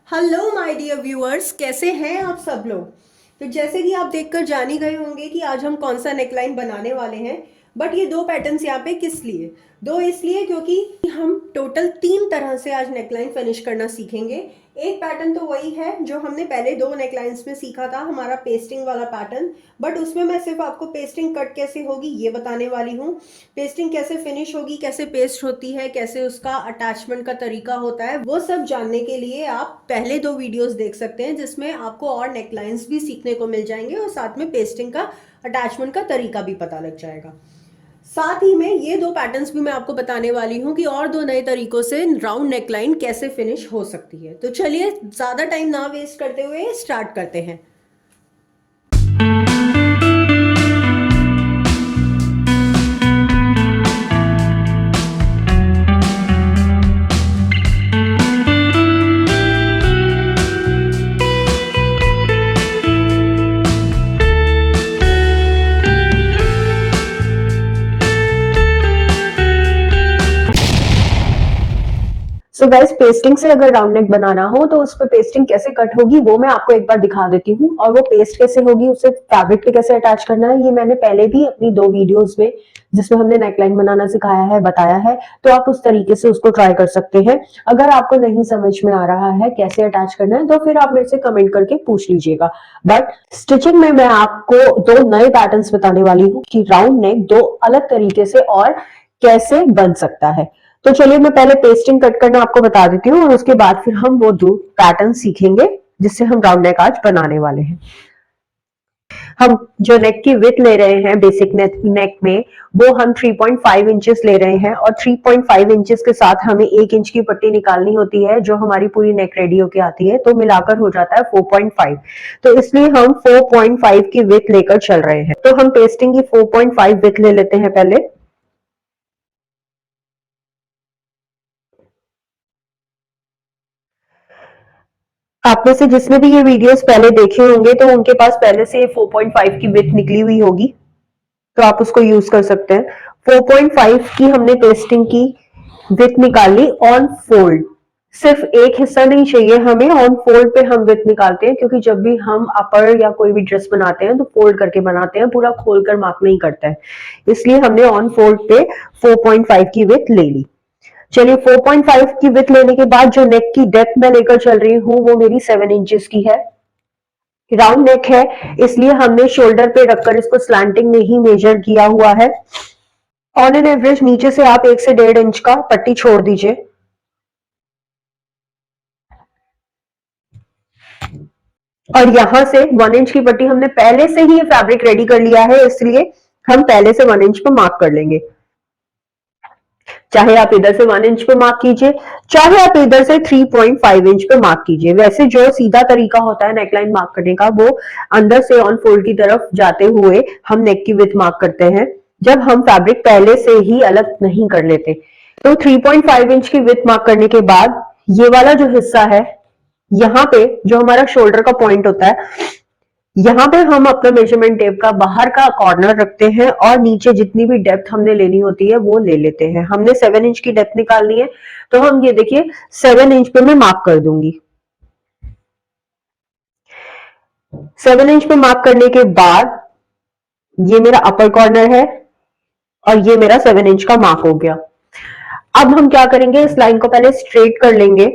Hello my dear viewers, कैसे हैं आप सब लोग। तो जैसे कि आप देखकर जान ही गए होंगे कि आज हम कौन सा नेकलाइन बनाने वाले हैं। बट ये दो पैटर्न्स यहाँ पे किस लिए, दो इसलिए क्योंकि हम टोटल तीन तरह से आज नेकलाइन फिनिश करना सीखेंगे। एक पैटर्न तो वही है जो हमने पहले दो नेकलाइंस में सीखा था, हमारा पेस्टिंग वाला पैटर्न। बट उसमें मैं सिर्फ आपको पेस्टिंग कट कैसे होगी ये बताने वाली हूँ। पेस्टिंग कैसे फिनिश होगी, कैसे पेस्ट होती है, कैसे उसका अटैचमेंट का तरीका होता है, वो सब जानने के लिए आप पहले दो वीडियोस देख सकते हैं, जिसमें आपको और नेकलाइंस भी सीखने को मिल जाएंगे और साथ में पेस्टिंग का अटैचमेंट का तरीका भी पता लग जाएगा। साथ ही में ये दो पैटर्न्स भी मैं आपको बताने वाली हूँ कि और दो नए तरीकों से राउंड नेकलाइन कैसे फिनिश हो सकती है। तो चलिए ज्यादा टाइम ना वेस्ट करते हुए स्टार्ट करते हैं। सो गाइस, पेस्टिंग से अगर राउंड नेक बनाना हो तो उस पर पेस्टिंग कैसे कट होगी वो मैं आपको एक बार दिखा देती हूँ। और वो पेस्ट कैसे होगी, उसे फैब्रिक पे कैसे अटैच करना है, ये मैंने पहले भी अपनी दो वीडियोस में जिसमें हमने नेकलाइन बनाना सिखाया है बताया है। तो आप उस तरीके से उसको ट्राई कर सकते हैं। अगर आपको नहीं समझ में आ रहा है कैसे अटैच करना है तो फिर आप मेरे से कमेंट करके पूछ लीजिएगा। बट स्टिचिंग में मैं आपको दो नए पैटर्न्स बताने वाली हूँ कि राउंड नेक दो अलग तरीके से और कैसे बन सकता है। तो चलिए मैं पहले पेस्टिंग कट करना आपको बता देती हूँ और उसके बाद फिर हम वो दो पैटर्न सीखेंगे जिससे हम राउंड नेक आज बनाने वाले हैं। हम जो नेक की विड्थ ले रहे हैं बेसिक नेक में वो हम 3.5 इंचेस ले रहे हैं और 3.5 इंचेस के साथ हमें 1 इंच की पट्टी निकालनी होती है जो हमारी पूरी नेक रेडी होके आती है, तो मिलाकर हो जाता है 4.5। तो इसलिए हम 4.5 की विड्थ लेकर चल रहे हैं। तो हम पेस्टिंग की 4.5 विड्थ ले लेते हैं पहले। आप में से जिसने भी ये वीडियोस पहले देखे होंगे तो उनके पास पहले से 4.5 की विड्थ निकली हुई होगी, तो आप उसको यूज कर सकते हैं। 4.5 की हमने पेस्टिंग की विड्थ निकाली ऑन फोल्ड। सिर्फ एक हिस्सा नहीं चाहिए हमें, ऑन फोल्ड पे हम विड्थ निकालते हैं क्योंकि जब भी हम अपर या कोई भी ड्रेस बनाते हैं तो फोल्ड करके बनाते हैं, पूरा खोलकर मार्क नहीं करता है। इसलिए हमने ऑन फोल्ड पे 4.5 की विड्थ ले ली। चलिए 4.5 की विड्थ लेने के बाद जो नेक की डेप्थ मैं लेकर चल रही हूँ वो मेरी 7 इंचेस की है। राउंड नेक है इसलिए हमने शोल्डर पे रखकर इसको स्लैंटिंग में ही मेजर किया हुआ है। ऑन एन एवरेज नीचे से आप 1 से 1.5 इंच का पट्टी छोड़ दीजिए। और यहां से 1 इंच की पट्टी हमने पहले से ही फैब्रिक रेडी कर लिया है, इसलिए हम पहले से 1 इंच पर मार्क कर लेंगे। चाहे आप इधर से 1 इंच पे मार्क कीजिए, चाहे आप इधर से 3.5 इंच पे मार्क कीजिए। वैसे जो सीधा तरीका होता है नेकलाइन मार्क करने का वो अंदर से ऑन फोल्ड की तरफ जाते हुए हम नेक की विड्थ मार्क करते हैं, जब हम फैब्रिक पहले से ही अलग नहीं कर लेते। तो 3.5 इंच की विड्थ मार्क करने के बाद ये वाला जो हिस्सा है, यहाँ पे जो हमारा शोल्डर का पॉइंट होता है, यहाँ पे हम अपना मेजरमेंट टेप का बाहर का कॉर्नर रखते हैं और नीचे जितनी भी डेप्थ हमने लेनी होती है वो ले लेते हैं। हमने 7 इंच की डेप्थ निकालनी है, तो हम ये देखिए 7 इंच पे मैं मार्क कर दूंगी। 7 इंच पे मार्क करने के बाद ये मेरा अपर कॉर्नर है और ये मेरा 7 इंच का मार्क हो गया। अब हम क्या करेंगे, इस लाइन को पहले स्ट्रेट कर लेंगे।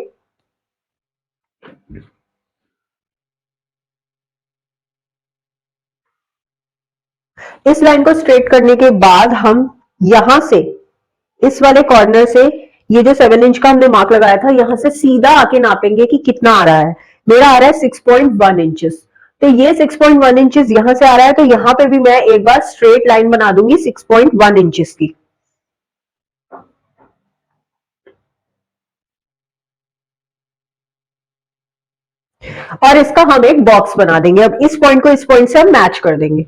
इस लाइन को स्ट्रेट करने के बाद हम यहां से इस वाले कॉर्नर से ये जो 7 इंच का हमने मार्क लगाया था यहां से सीधा आके नापेंगे कि कितना आ रहा है। मेरा आ रहा है 6.1 इंचेस। तो ये 6.1 इंचेस यहां से आ रहा है, तो यहां पे भी मैं एक बार स्ट्रेट लाइन बना दूंगी 6.1 इंचेस की। और इसका हम एक बॉक्स बना देंगे। अब इस पॉइंट को इस पॉइंट से हम मैच कर देंगे।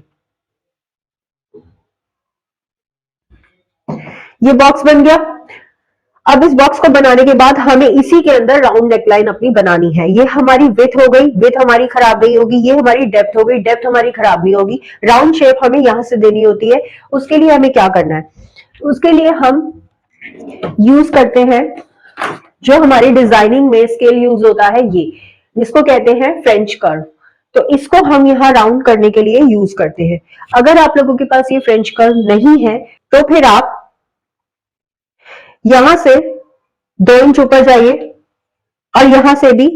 ये बॉक्स बन गया। अब इस बॉक्स को बनाने के बाद हमें इसी के अंदर राउंड नेकलाइन अपनी बनानी है। ये हमारी विड्थ हो गई, विड्थ हमारी खराब नहीं होगी। ये हमारी डेप्थ हो गई, डेप्थ हमारी खराब नहीं होगी। राउंड शेप हमें यहां से देनी होती है। उसके लिए हमें क्या करना है, उसके लिए हम यूज करते हैं जो हमारी डिजाइनिंग में स्केल यूज होता है। ये जिसको कहते हैं फ्रेंच कर्व। तो इसको हम यहाँ राउंड करने के लिए यूज करते हैं। अगर आप लोगों के पास ये फ्रेंच कर्व नहीं है तो फिर आप यहां से 2 इंच ऊपर जाइए और यहां से भी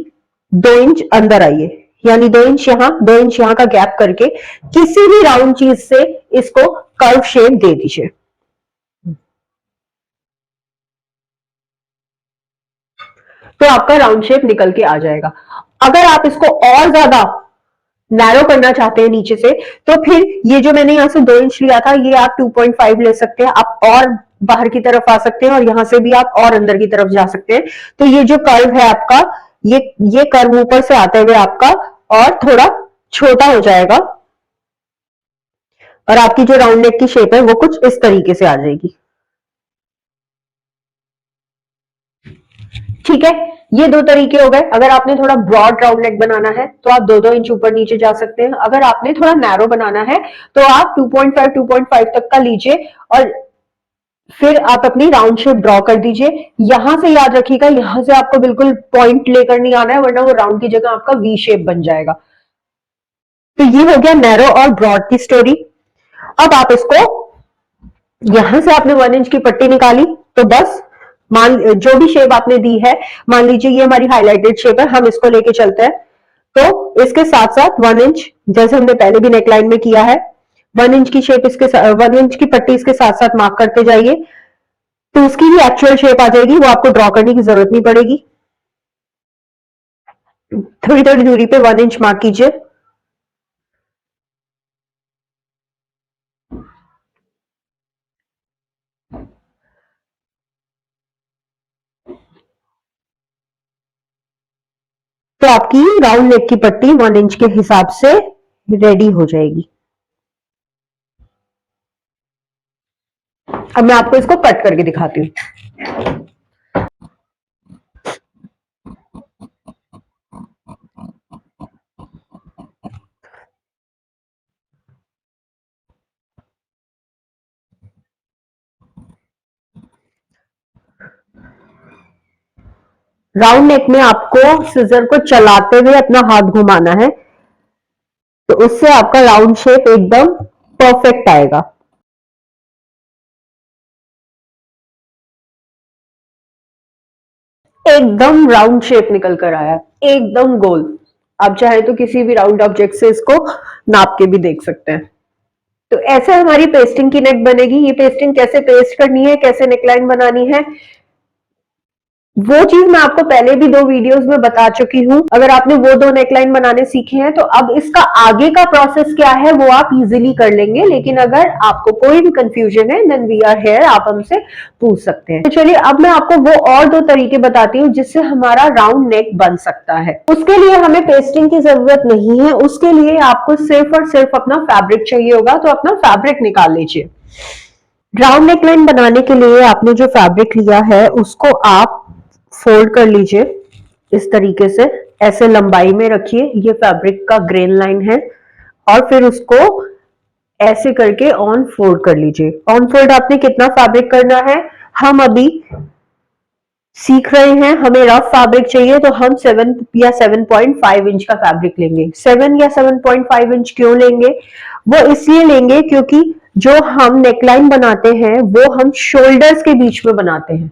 2 इंच अंदर आइए, यानी 2 इंच यहां 2 इंच यहां का गैप करके किसी भी राउंड चीज से इसको कर्व शेप दे दीजिए। तो आपका राउंड शेप निकल के आ जाएगा। अगर आप इसको और ज्यादा नैरो करना चाहते हैं नीचे से, तो फिर ये जो मैंने यहां से 2 इंच लिया था, ये आप 2.5 ले सकते हैं। आप और बाहर की तरफ आ सकते हैं और यहां से भी आप और अंदर की तरफ जा सकते हैं। तो ये जो कर्व है आपका, ये कर्व ऊपर से आते हुए आपका और थोड़ा छोटा हो जाएगा और आपकी जो राउंड नेक की शेप है वो कुछ इस तरीके से आ जाएगी। ठीक है, ये 2 तरीके हो गए। अगर आपने थोड़ा ब्रॉड राउंड नेक बनाना है तो आप 2-2 इंच ऊपर नीचे जा सकते हैं। अगर आपने थोड़ा नैरो बनाना है तो आप 2.5 तक का लीजिए और फिर आप अपनी राउंड शेप ड्रॉ कर दीजिए। यहां से याद रखिएगा, यहां से आपको बिल्कुल पॉइंट लेकर नहीं आना है, वरना वो राउंड की जगह आपका वी शेप बन जाएगा। तो ये हो गया नैरो और ब्रॉड की स्टोरी। अब आप इसको, यहां से आपने 1 इंच की पट्टी निकाली तो बस मान जो भी शेप आपने दी है, मान लीजिए ये हमारी हाईलाइटेड शेप है, हम इसको लेके चलते हैं। तो इसके साथ साथ 1 इंच, जैसे हमने पहले भी नेकलाइन में किया है, 1 इंच की शेप इसके 1 इंच की पट्टी इसके साथ साथ मार्क करते जाइए। तो उसकी भी एक्चुअल शेप आ जाएगी, वो आपको ड्रॉ करने की जरूरत नहीं पड़ेगी। थोड़ी थोड़ी दूरी पे 1 इंच मार्क कीजिए। तो आपकी राउंड नेक की पट्टी 1 इंच के हिसाब से रेडी हो जाएगी। अब मैं आपको इसको कट करके दिखाती हूँ। राउंड नेक में आपको सिजर को चलाते हुए अपना हाथ घुमाना है, तो उससे आपका राउंड शेप एकदम परफेक्ट आएगा। एकदम राउंड शेप निकल कर आया, एकदम गोल। आप चाहे तो किसी भी राउंड ऑब्जेक्ट से इसको नाप के भी देख सकते हैं। तो ऐसे हमारी पेस्टिंग की नेक बनेगी। ये पेस्टिंग कैसे पेस्ट करनी है, कैसे नेकलाइन बनानी है, वो चीज मैं आपको पहले भी 2 वीडियोस में बता चुकी हूं। अगर आपने वो 2 नेकलाइन बनाने सीखे हैं तो अब इसका आगे का प्रोसेस क्या है वो आप इजीली कर लेंगे। लेकिन अगर आपको कोई भी कंफ्यूजन है, देन वी आर हियर, आप हमसे पूछ सकते हैं। तो चलिए अब मैं आपको वो और 2 तरीके बताती हूँ जिससे हमारा राउंड नेक बन सकता है। उसके लिए हमें पेस्टिंग की जरूरत नहीं है, उसके लिए आपको सिर्फ और सिर्फ अपना फैब्रिक चाहिए होगा। तो अपना फैब्रिक निकाल लीजिए। राउंड नेकलाइन बनाने के लिए आपने जो फैब्रिक लिया है उसको आप फोल्ड कर लीजिए इस तरीके से, ऐसे लंबाई में रखिए। ये फैब्रिक का ग्रेन लाइन है और फिर उसको ऐसे करके ऑन फोल्ड कर लीजिए। ऑन फोल्ड आपने कितना फैब्रिक करना है, हम अभी सीख रहे हैं। हमें रफ फैब्रिक चाहिए तो हम 7 या 7.5 इंच का फैब्रिक लेंगे। 7 या 7.5 इंच क्यों लेंगे, वो इसलिए लेंगे क्योंकि जो हम नेकलाइन बनाते हैं वो हम शोल्डर्स के बीच में बनाते हैं।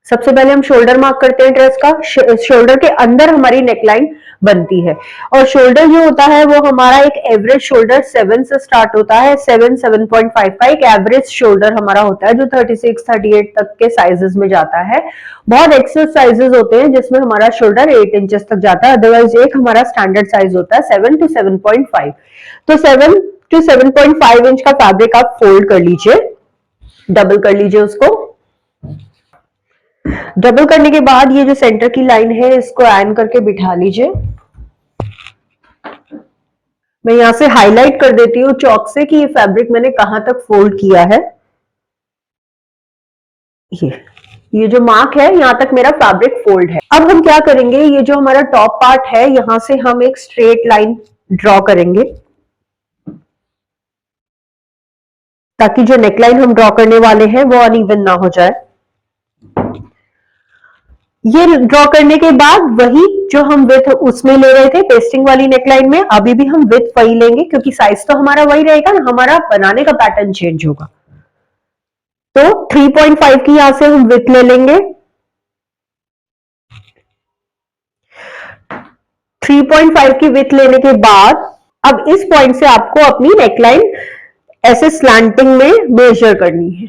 सबसे पहले हम शोल्डर मार्क करते हैं ड्रेस का, शोल्डर के अंदर हमारी नेकलाइन बनती है। और शोल्डर जो होता है वो हमारा एक एवरेज शोल्डर 7 से स्टार्ट होता है। 7.5 का एक एवरेज शोल्डर हमारा होता है जो 36 38 तक के साइजेस में जाता है। बहुत एक्सेस साइजेस होते हैं जिसमें हमारा शोल्डर 8 इंचेस तक जाता है, अदरवाइज एक हमारा स्टैंडर्ड साइज होता है 7 to 7.5। तो 7 to 7.5 इंच का फैब्रिक आप फोल्ड कर लीजिए, डबल कर लीजिए उसको। डबल करने के बाद ये जो सेंटर की लाइन है इसको आयन करके बिठा लीजिए। मैं यहां से हाईलाइट कर देती हूँ चौक से कि ये फैब्रिक मैंने कहां तक फोल्ड किया है। ये जो मार्क है यहां तक मेरा फैब्रिक फोल्ड है। अब हम क्या करेंगे, ये जो हमारा टॉप पार्ट है यहां से हम एक स्ट्रेट लाइन ड्रॉ करेंगे ताकि जो नेकलाइन हम ड्रॉ करने वाले हैं वो अनइवन ना हो जाए। ये ड्रॉ करने के बाद वही जो हम विथ उसमें ले रहे थे पेस्टिंग वाली नेकलाइन में, अभी भी हम विथ वही लेंगे क्योंकि साइज तो हमारा वही रहेगा ना, हमारा बनाने का पैटर्न चेंज होगा। तो 3.5 की यहां से हम विथ ले लेंगे। 3.5 की विथ लेने के बाद अब इस पॉइंट से आपको अपनी नेकलाइन ऐसे स्लैंटिंग में मेजर करनी है।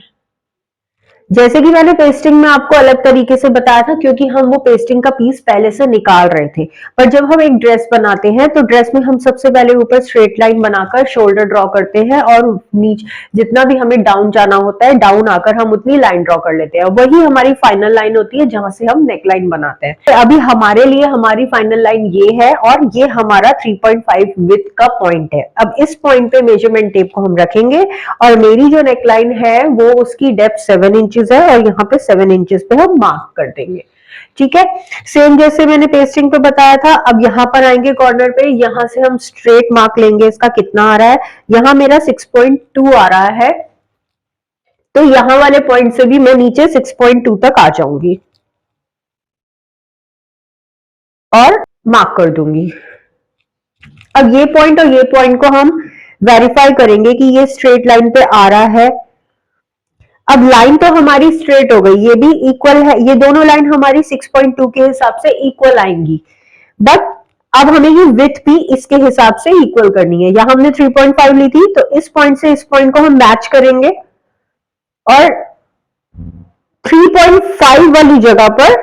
जैसे कि मैंने पेस्टिंग में आपको अलग तरीके से बताया था क्योंकि हम वो पेस्टिंग का पीस पहले से निकाल रहे थे, पर जब हम एक ड्रेस बनाते हैं तो ड्रेस में हम सबसे पहले ऊपर स्ट्रेट लाइन बनाकर शोल्डर ड्रॉ करते हैं और नीचे जितना भी हमें डाउन जाना होता है डाउन आकर हम उतनी लाइन ड्रॉ कर लेते हैं, वही हमारी फाइनल लाइन होती है जहां से हम नेक लाइन बनाते हैं। तो अभी हमारे लिए हमारी फाइनल लाइन ये है और ये हमारा 3.5 विथ का पॉइंट है। अब इस पॉइंट पे मेजरमेंट टेप को हम रखेंगे और मेरी जो नेकलाइन है वो उसकी डेप्थ 7 इंचेस है और यहाँ पे 7 इंचेस पे हम मार्क कर देंगे। ठीक है, सेम जैसे मैंने पेस्टिंग पे बताया था। अब यहाँ पर आएंगे कॉर्नर पे, यहाँ से हम स्ट्रेट मार्क लेंगे। इसका कितना आ रहा है, यहाँ मेरा 6.2 आ रहा है, तो यहाँ वाले पॉइंट से भी मैं नीचे 6.2 तक आ जाऊंगी और मार्क कर दूंगी। अब ये पॉइंट और ये पॉइंट को हम वेरीफाई करेंगे कि ये स्ट्रेट लाइन पे आ रहा है। अब लाइन तो हमारी स्ट्रेट हो गई, ये भी इक्वल है, ये दोनों लाइन हमारी 6.2 के हिसाब से इक्वल आएंगी, बट अब हमें ये विथ भी इसके हिसाब से इक्वल करनी है। यहां हमने 3.5 ली थी, तो इस पॉइंट से इस पॉइंट को हम मैच करेंगे और 3.5 वाली जगह पर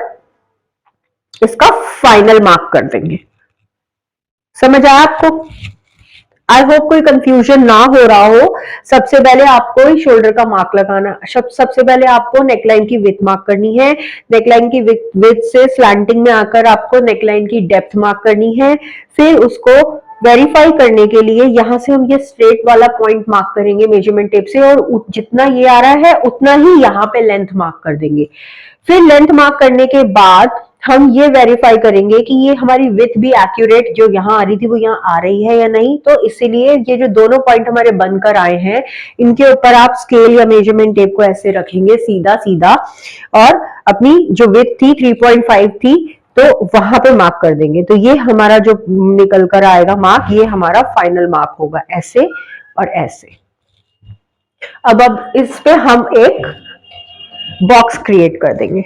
इसका फाइनल मार्क कर देंगे। समझ आया आपको? आई होप कोई कंफ्यूजन ना हो रहा हो। सबसे पहले आपको शोल्डर का मार्क लगाना, सबसे पहले आपको नेकलाइन की विड्थ मार्क करनी है। नेकलाइन की विड्थ से स्लैंटिंग में आकर आपको नेकलाइन की डेप्थ मार्क करनी है। फिर उसको वेरीफाई करने के लिए यहां से हम ये स्ट्रेट वाला पॉइंट मार्क करेंगे मेजरमेंट टेप से और जितना ये आ रहा है उतना ही यहाँ पे लेंथ मार्क कर देंगे। फिर लेंथ मार्क करने के बाद हम ये वेरीफाई करेंगे कि ये हमारी विथ भी एक्यूरेट जो यहाँ आ रही थी वो यहाँ आ रही है या नहीं। तो इसीलिए ये जो दोनों पॉइंट हमारे बनकर आए हैं इनके ऊपर आप स्केल या मेजरमेंट टेप को ऐसे रखेंगे सीधा सीधा और अपनी जो विथ थी 3.5 थी तो वहां पे मार्क कर देंगे। तो ये हमारा जो निकल कर आएगा मार्क, ये हमारा फाइनल मार्क होगा, ऐसे और ऐसे। अब इस पे हम एक बॉक्स क्रिएट कर देंगे।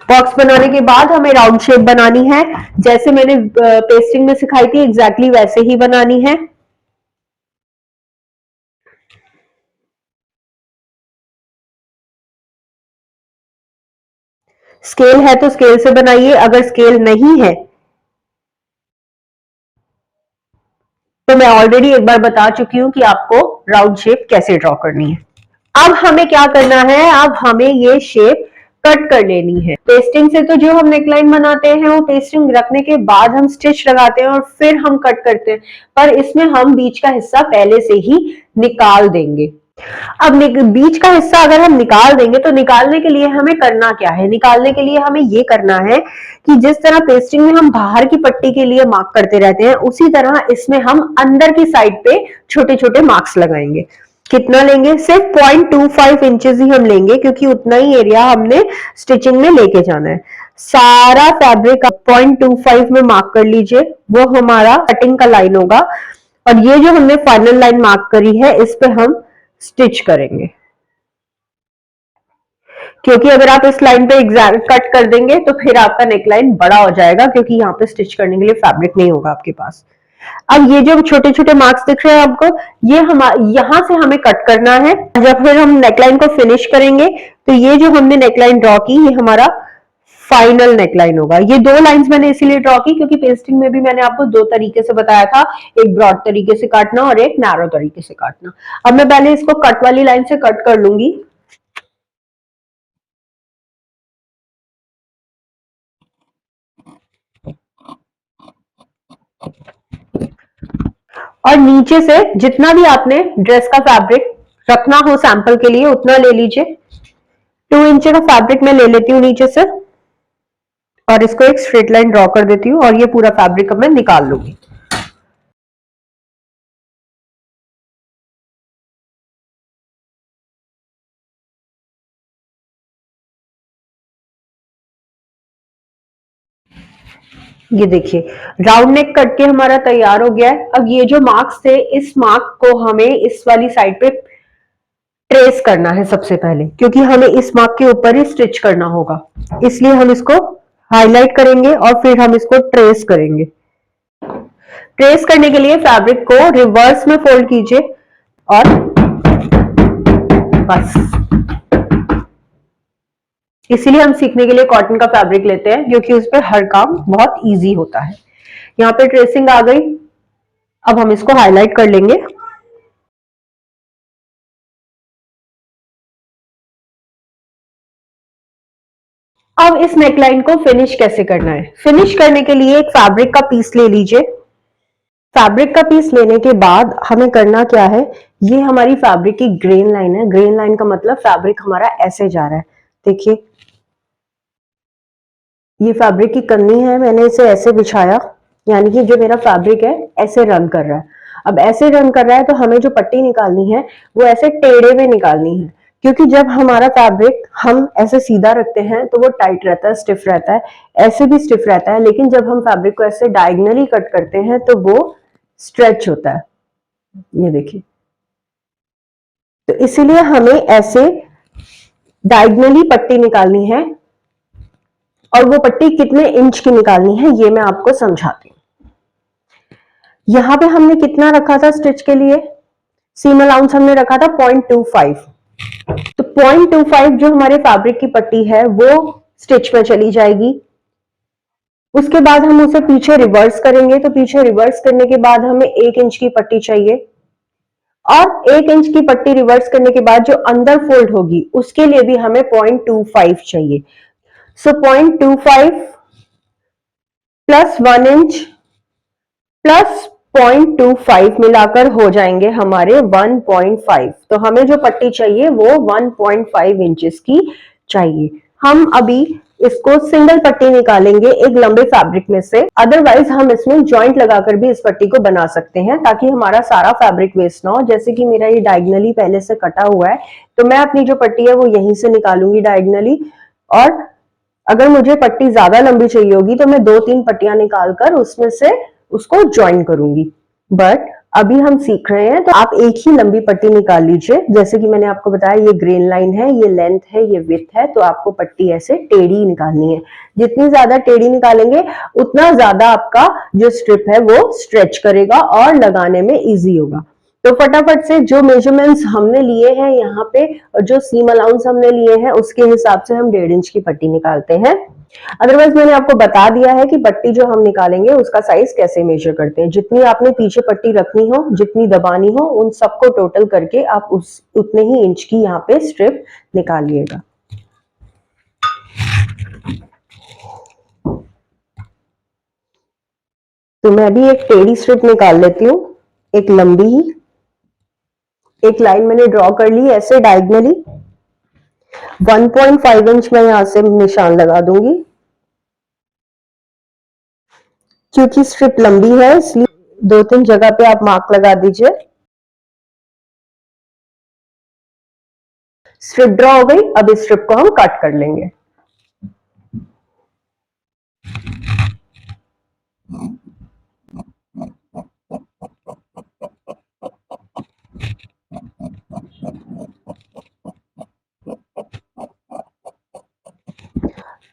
बॉक्स बनाने के बाद हमें राउंड शेप बनानी है, जैसे मैंने पेस्टिंग में सिखाई थी एग्जैक्टली वैसे ही बनानी है। स्केल है तो स्केल से बनाइए, अगर स्केल नहीं है तो मैं ऑलरेडी एक बार बता चुकी हूं कि आपको राउंड शेप कैसे ड्रॉ करनी है। अब हमें क्या करना है, अब हमें ये शेप कट कर लेनी है। पेस्टिंग से तो जो हम नेकलाइन बनाते हैं वो पेस्टिंग रखने के बाद हम स्टिच लगाते हैं और फिर हम कट करते हैं, पर इसमें हम बीच का हिस्सा पहले से ही निकाल देंगे। अब बीच का हिस्सा अगर हम निकाल देंगे तो निकालने के लिए हमें करना क्या है, निकालने के लिए हमें ये करना है कि जिस तरह पेस्टिंग में हम बाहर की पट्टी के लिए मार्क करते रहते हैं उसी तरह इसमें हम अंदर की साइड पे छोटे छोटे मार्क्स लगाएंगे। कितना लेंगे, सिर्फ 0.25 इंचेस ही हम लेंगे क्योंकि उतना ही एरिया हमने स्टिचिंग में लेके जाना है। सारा फैब्रिक 0.25 में मार्क कर लीजिए, वो हमारा कटिंग का लाइन होगा और ये जो हमने फाइनल लाइन मार्क करी है इस पे हम स्टिच करेंगे, क्योंकि अगर आप इस लाइन पे एग्जैक्ट कट कर देंगे तो फिर आपका नेकलाइन बड़ा हो जाएगा क्योंकि यहाँ पे स्टिच करने के लिए फैब्रिक नहीं होगा आपके पास। अब ये जो छोटे छोटे मार्क्स दिख रहे हैं आपको, ये हम यहां से हमें कट करना है। जब फिर हम नेकलाइन को फिनिश करेंगे तो ये जो हमने नेकलाइन ड्रॉ की ये हमारा फाइनल नेकलाइन होगा। ये दो लाइंस मैंने इसीलिए ड्रॉ की क्योंकि पेस्टिंग में भी मैंने आपको दो तरीके से बताया था, एक ब्रॉड तरीके से काटना और एक नैरो तरीके से काटना। अब मैं पहले इसको कट वाली लाइन से कट कर लूंगी। और नीचे से जितना भी आपने ड्रेस का फैब्रिक रखना हो सैंपल के लिए उतना ले लीजिए। 2 इंच का फैब्रिक मैं ले लेती हूँ नीचे से और इसको एक स्ट्रेट लाइन ड्रॉ कर देती हूँ और ये पूरा फैब्रिक अब मैं निकाल लूंगी। ये देखिए राउंड नेक कट के हमारा तैयार हो गया है। अब ये जो मार्क्स थे, इस मार्क को हमें इस वाली साइड पे ट्रेस करना है सबसे पहले, क्योंकि हमें इस मार्क के ऊपर ही स्टिच करना होगा, इसलिए हम इसको हाईलाइट करेंगे और फिर हम इसको ट्रेस करेंगे। ट्रेस करने के लिए फैब्रिक को रिवर्स में फोल्ड कीजिए और बस। इसीलिए हम सीखने के लिए कॉटन का फैब्रिक लेते हैं, क्योंकि उस पर हर काम बहुत इजी होता है। यहाँ पे ट्रेसिंग आ गई, अब हम इसको हाईलाइट कर लेंगे। अब इस नेकलाइन को फिनिश कैसे करना है? फिनिश करने के लिए एक फैब्रिक का पीस ले लीजिए। फैब्रिक का पीस लेने के बाद हमें करना क्या है, ये हमारी फैब्रिक की ग्रेन लाइन है। ग्रेन लाइन का मतलब फैब्रिक हमारा ऐसे जा रहा है, देखिए ये फैब्रिक की कन्नी है, मैंने इसे ऐसे बिछाया, यानी कि जो मेरा फैब्रिक है ऐसे रन कर रहा है। अब ऐसे रन कर रहा है तो हमें जो पट्टी निकालनी है वो ऐसे टेढ़े में निकालनी है, क्योंकि जब हमारा फैब्रिक हम ऐसे सीधा रखते हैं तो वो टाइट रहता है, स्टिफ रहता है, ऐसे भी स्टिफ रहता है, लेकिन जब हम फैब्रिक को ऐसे डायगनली कट करते हैं तो वो स्ट्रेच होता है, ये देखिए। तो इसीलिए हमें ऐसे डायगनली पट्टी निकालनी है, और वो पट्टी कितने इंच की निकालनी है ये मैं आपको समझाती हूँ। यहां पे हमने कितना रखा था स्टिच के लिए, सीम अलाउंस हमने रखा था 0.25। तो 0.25 जो हमारे फैब्रिक की पट्टी है वो स्टिच में चली जाएगी। उसके बाद हम उसे पीछे रिवर्स करेंगे, तो पीछे रिवर्स करने के बाद हमें 1 इंच की पट्टी चाहिए, और 1 इंच की पट्टी रिवर्स करने के बाद जो अंदर फोल्ड होगी उसके लिए भी हमें 0.25 चाहिए। सो 0.25 प्लस 1 इंच प्लस 0.25 मिलाकर हो जाएंगे हमारे 1.5। तो हमें जो पट्टी चाहिए वो 1.5 इंचेस की चाहिए। हम अभी इसको सिंगल पट्टी निकालेंगे एक लंबे फैब्रिक में से, अदरवाइज हम इसमें जॉइंट लगाकर भी इस पट्टी को बना सकते हैं, ताकि हमारा सारा फैब्रिक वेस्ट ना हो। जैसे कि मेरा ये डायगनली पहले से कटा हुआ है, तो मैं अपनी जो पट्टी है वो यहीं से निकालूंगी डायगनली, और अगर मुझे पट्टी ज्यादा लंबी चाहिए होगी तो मैं 2-3 पट्टियां निकालकर उसमें से उसको ज्वाइन करूंगी। बट अभी हम सीख रहे हैं, तो आप एक ही लंबी पट्टी निकाल लीजिए। जैसे कि मैंने आपको बताया ये ग्रेन लाइन है, ये लेंथ है, ये विड्थ है, तो आपको पट्टी ऐसे टेढ़ी निकालनी है। जितनी ज्यादा टेढ़ी निकालेंगे उतना ज्यादा आपका जो स्ट्रिप है वो स्ट्रेच करेगा और लगाने में इजी होगा। तो फटाफट से जो मेजरमेंट्स हमने लिए हैं यहाँ पे, और जो सीम अलाउंस हमने लिए हैं उसके हिसाब से हम 1.5 इंच की पट्टी निकालते हैं। अदरवाइज मैंने आपको बता दिया है कि पट्टी जो हम निकालेंगे उसका साइज कैसे मेजर करते हैं। जितनी आपने पीछे पट्टी रखनी हो, जितनी दबानी हो, उन सबको टोटल करके आप उस उतने ही इंच की यहाँ पे स्ट्रिप निकालिएगा। तो मैं भी एक टेढ़ी स्ट्रिप निकाल लेती हूँ, एक लंबी ही। एक लाइन मैंने ड्रॉ कर ली ऐसे डायगनली, 1.5 इंच मैं यहां से निशान लगा दूंगी। क्योंकि स्ट्रिप लंबी है इसलिए 2-3 जगह पे आप मार्क लगा दीजिए। स्ट्रिप ड्रॉ हो गई, अब इस स्ट्रिप को हम कट कर लेंगे।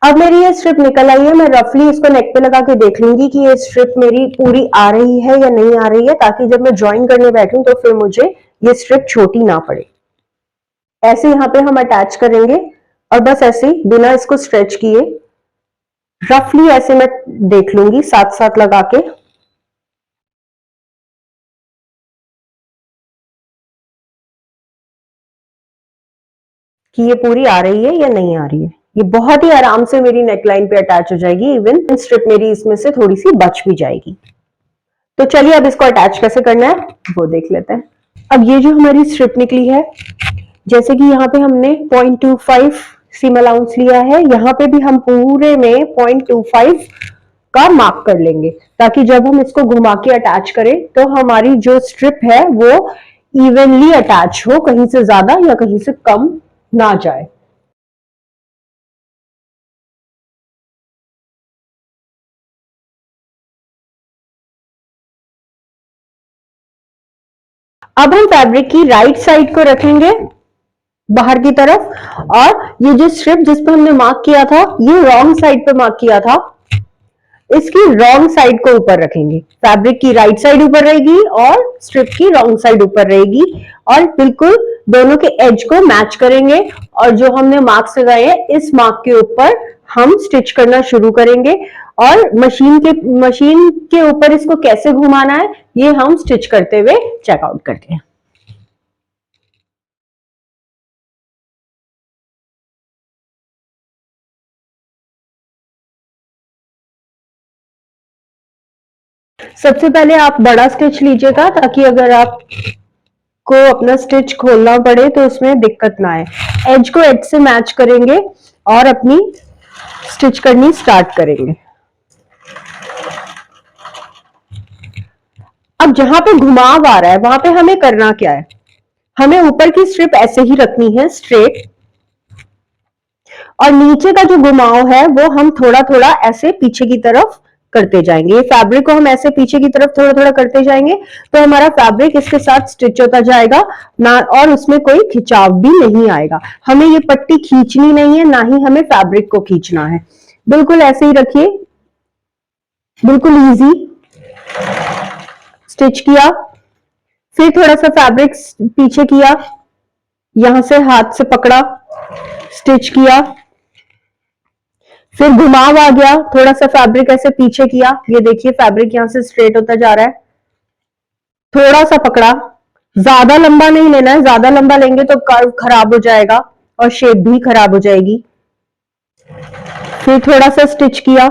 अब मेरी ये स्ट्रिप निकल आई है, मैं रफली इसको नेक पे लगा के देख लूंगी कि ये स्ट्रिप मेरी पूरी आ रही है या नहीं आ रही है, ताकि जब मैं ज्वाइन करने बैठूं तो फिर मुझे ये स्ट्रिप छोटी ना पड़े। ऐसे यहाँ पे हम अटैच करेंगे, और बस ऐसे बिना इसको स्ट्रेच किए रफली ऐसे मैं देख लूंगी साथ साथ लगा के। कि ये पूरी आ रही है या नहीं आ रही है। ये बहुत ही आराम से मेरी नेकलाइन पे अटैच हो जाएगी, इवन स्ट्रिप मेरी इसमें से थोड़ी सी बच भी जाएगी। तो चलिए अब इसको अटैच कैसे करना है वो देख लेते हैं। अब ये जो हमारी स्ट्रिप निकली है, जैसे कि यहाँ पे हमने 0.25 सीम अलाउंस लिया है, यहाँ पे भी हम पूरे में 0.25 का मार्क कर लेंगे, ताकि जब हम इसको घुमा के अटैच करें तो हमारी जो स्ट्रिप है वो इवनली अटैच हो, कहीं से ज्यादा या कहीं से कम ना जाए। अब हम फैब्रिक की राइट साइड को रखेंगे बाहर की तरफ, और ये जो स्ट्रिप जिस पे हमने मार्क किया था, ये रॉन्ग साइड पे मार्क किया था, इसकी रॉन्ग साइड को ऊपर रखेंगे। फैब्रिक की राइट साइड ऊपर रहेगी और स्ट्रिप की रॉन्ग साइड ऊपर रहेगी, और बिल्कुल दोनों के एज को मैच करेंगे। और जो हमने मार्क्स लगाए हैं, इस मार्क के ऊपर हम स्टिच करना शुरू करेंगे, और मशीन के ऊपर इसको कैसे घुमाना है ये हम स्टिच करते हुए चेकआउट करते हैं। सबसे पहले आप बड़ा स्टिच लीजिएगा, ताकि अगर आप को अपना स्टिच खोलना पड़े तो उसमें दिक्कत ना आए। एज को एज से मैच करेंगे और अपनी स्टिच करनी स्टार्ट करेंगे। अब जहां पे घुमाव आ रहा है वहां पे हमें करना क्या है, हमें ऊपर की स्ट्रिप ऐसे ही रखनी है स्ट्रेट, और नीचे का जो घुमाव है वो हम थोड़ा थोड़ा ऐसे पीछे की तरफ करते जाएंगे। ये फैब्रिक को हम ऐसे पीछे की तरफ थोड़ा थोड़ा करते जाएंगे तो हमारा फैब्रिक इसके साथ स्टिच होता जाएगा ना, और उसमें कोई खिंचाव भी नहीं आएगा। हमें ये पट्टी खींचनी नहीं है, ना ही हमें फैब्रिक को खींचना है। बिल्कुल ऐसे ही रखिए, बिल्कुल इजी। स्टिच किया, फिर थोड़ा सा फैब्रिक पीछे किया, यहां से हाथ से पकड़ा, स्टिच किया, फिर घुमाव आ गया, थोड़ा सा फैब्रिक ऐसे पीछे किया, ये देखिए फैब्रिक यहां से स्ट्रेट होता जा रहा है, थोड़ा सा पकड़ा, ज्यादा लंबा नहीं लेना है, ज्यादा लंबा लेंगे तो कर्व खराब हो जाएगा और शेप भी खराब हो जाएगी। फिर थोड़ा सा स्टिच किया,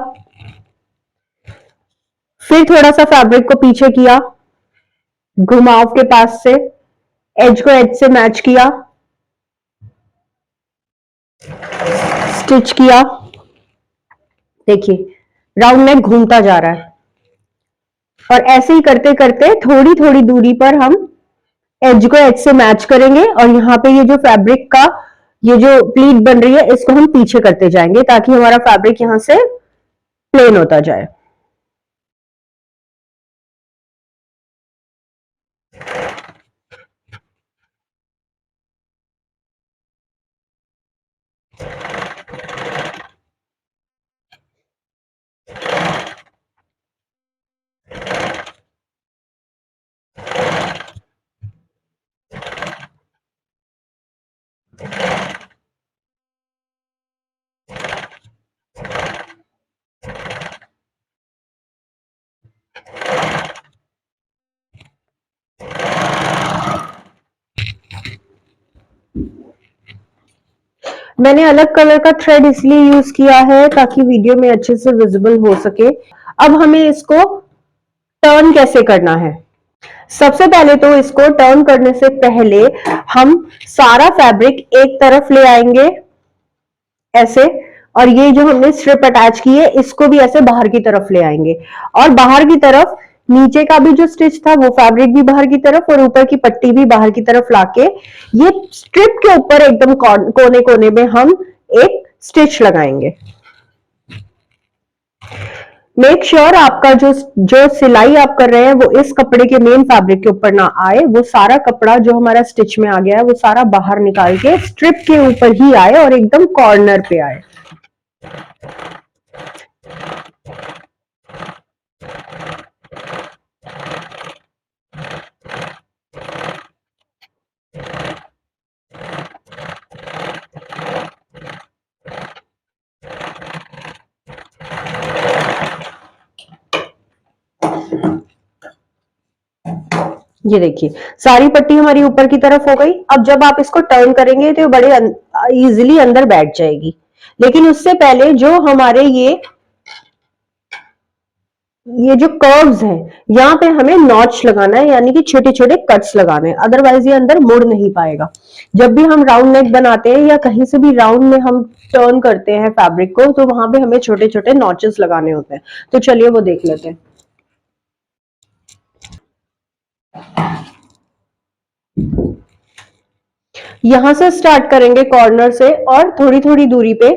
फिर थोड़ा सा फैब्रिक को पीछे किया, घुमाव के पास से एज को एज से मैच किया, स्टिच किया, देखिए राउंड नेक घूमता जा रहा है। और ऐसे ही करते करते थोड़ी थोड़ी दूरी पर हम एज को एज से मैच करेंगे, और यहाँ पे ये जो फैब्रिक का ये जो प्लीट बन रही है इसको हम पीछे करते जाएंगे, ताकि हमारा फैब्रिक यहां से प्लेन होता जाए। मैंने अलग कलर का थ्रेड इसलिए यूज किया है ताकि वीडियो में अच्छे से विजिबल हो सके। अब हमें इसको टर्न कैसे करना है, सबसे पहले तो इसको टर्न करने से पहले हम सारा फैब्रिक एक तरफ ले आएंगे ऐसे, और ये जो हमने स्ट्रिप अटैच की है इसको भी ऐसे बाहर की तरफ ले आएंगे, और बाहर की तरफ नीचे का भी जो स्टिच था वो फैब्रिक भी बाहर की तरफ और ऊपर की पट्टी भी बाहर की तरफ लाके ये स्ट्रिप के ऊपर एकदम कोने कोने में हम एक स्टिच लगाएंगे। मेक श्योर आपका जो जो सिलाई आप कर रहे हैं वो इस कपड़े के मेन फैब्रिक के ऊपर ना आए, वो सारा कपड़ा जो हमारा स्टिच में आ गया है वो सारा बाहर निकाल के स्ट्रिप के ऊपर ही आए और एकदम कॉर्नर पे आए। ये देखिए सारी पट्टी हमारी ऊपर की तरफ हो गई। अब जब आप इसको टर्न करेंगे तो बड़े इजीली अंदर बैठ जाएगी, लेकिन उससे पहले जो हमारे ये जो कर्व्स हैं यहाँ पे हमें नॉच लगाना है, यानी कि छोटे छोटे कट्स लगाने हैं, अदरवाइज ये अंदर मुड़ नहीं पाएगा। जब भी हम राउंड नेक बनाते हैं या कहीं से भी राउंड में हम टर्न करते हैं फैब्रिक को, तो वहां पे हमें छोटे छोटे नॉचेस लगाने होते हैं। तो चलिए वो देख लेते हैं। यहां से स्टार्ट करेंगे कॉर्नर से, और थोड़ी थोड़ी दूरी पे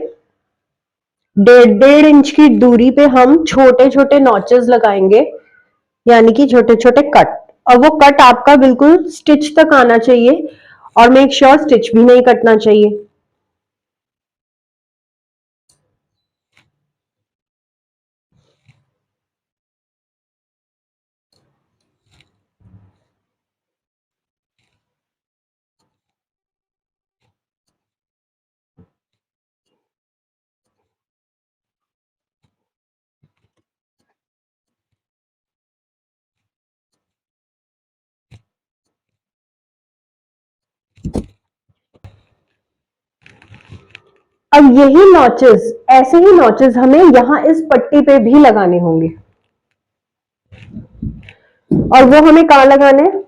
1.5 इंच की दूरी पे हम छोटे छोटे नॉचेस लगाएंगे, यानी कि छोटे छोटे कट। और वो कट आपका बिल्कुल स्टिच तक आना चाहिए और मेक श्योर स्टिच भी नहीं कटना चाहिए। अब यही नॉचेस, ऐसे ही नॉचेस हमें यहां इस पट्टी पे भी लगाने होंगे और वो हमें कहां लगाने हैं?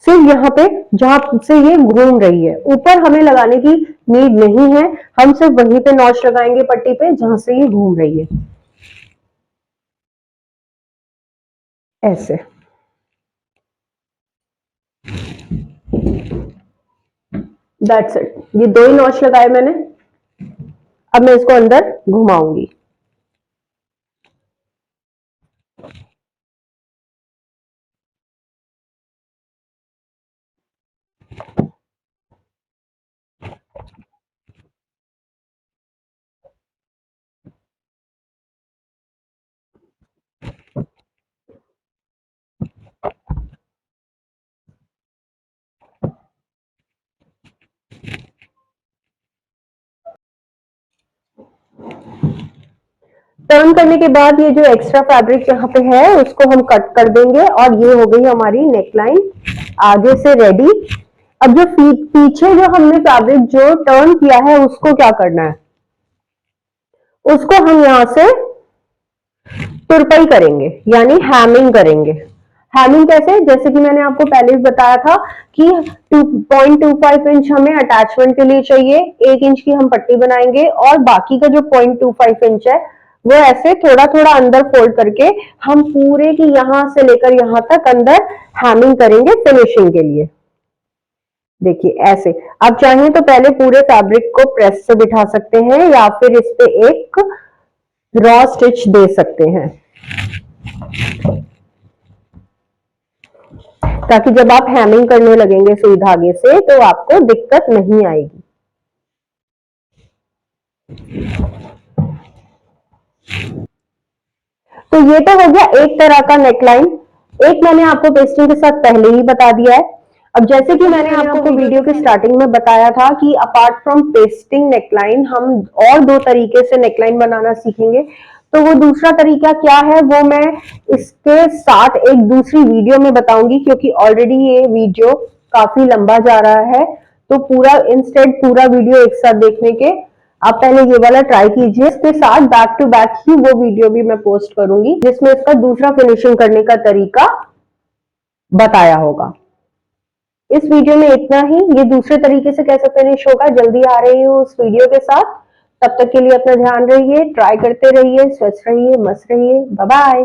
सिर्फ यहाँ पे जहां से ये घूम रही है, ऊपर हमें लगाने की नीड नहीं है। हम सिर्फ वहीं पे नॉच लगाएंगे पट्टी पे जहां से ये घूम रही है, ऐसे। दैट्स इट, ये दो ही नॉच लगाए मैंने। अब मैं इसको अंदर घुमाऊंगी। टर्न करने के बाद ये जो एक्स्ट्रा फैब्रिक यहाँ पे है उसको हम कट कर देंगे और ये हो गई हमारी नेकलाइन आगे से रेडी। अब जो पीछे जो हमने फैब्रिक जो टर्न किया है उसको क्या करना है, उसको हम यहां से तुरपाई करेंगे, यानी हैमिंग करेंगे। हैमिंग कैसे, जैसे कि मैंने आपको पहले भी बताया था कि 2.25 इंच हमें अटैचमेंट के लिए चाहिए, 1 इंच की हम पट्टी बनाएंगे और बाकी का जो 0.25 इंच है वो ऐसे थोड़ा थोड़ा अंदर फोल्ड करके हम पूरे की यहां से लेकर यहां तक अंदर हैमिंग करेंगे फिनिशिंग के लिए। देखिए ऐसे। आप चाहें तो पहले पूरे फैब्रिक को प्रेस से बिठा सकते हैं या फिर इस पे एक रॉ स्टिच दे सकते हैं, ताकि जब आप हैमिंग करने लगेंगे सुई धागे से तो आपको दिक्कत नहीं आएगी। तो ये तो हो गया एक तरह का नेकलाइन। एक मैंने आपको पेस्टिंग के साथ पहले ही बता दिया है। अब जैसे कि मैंने आपको वीडियो के स्टार्टिंग में बताया था कि अपार्ट फ्रॉम पेस्टिंग नेकलाइन हम और दो तरीके से नेकलाइन बनाना सीखेंगे, तो वो दूसरा तरीका क्या है वो मैं इसके साथ एक दूसरी वीडियो में बताऊंगी, क्योंकि ऑलरेडी ये वीडियो काफी लंबा जा रहा है। तो पूरा इंस्टेड पूरा वीडियो एक साथ देखने के आप पहले ये वाला ट्राई कीजिए, इसके साथ बैक टू बैक ही वो वीडियो भी मैं पोस्ट करूंगी जिसमें इसका दूसरा फिनिशिंग करने का तरीका बताया होगा। इस वीडियो में इतना ही। ये दूसरे तरीके से कैसे फिनिश होगा जल्दी आ रही हूँ उस वीडियो के साथ। तब तक के लिए अपना ध्यान रहिए, ट्राई करते रहिए, स्वस्थ रहिए, मस्त रहिए। Bye bye.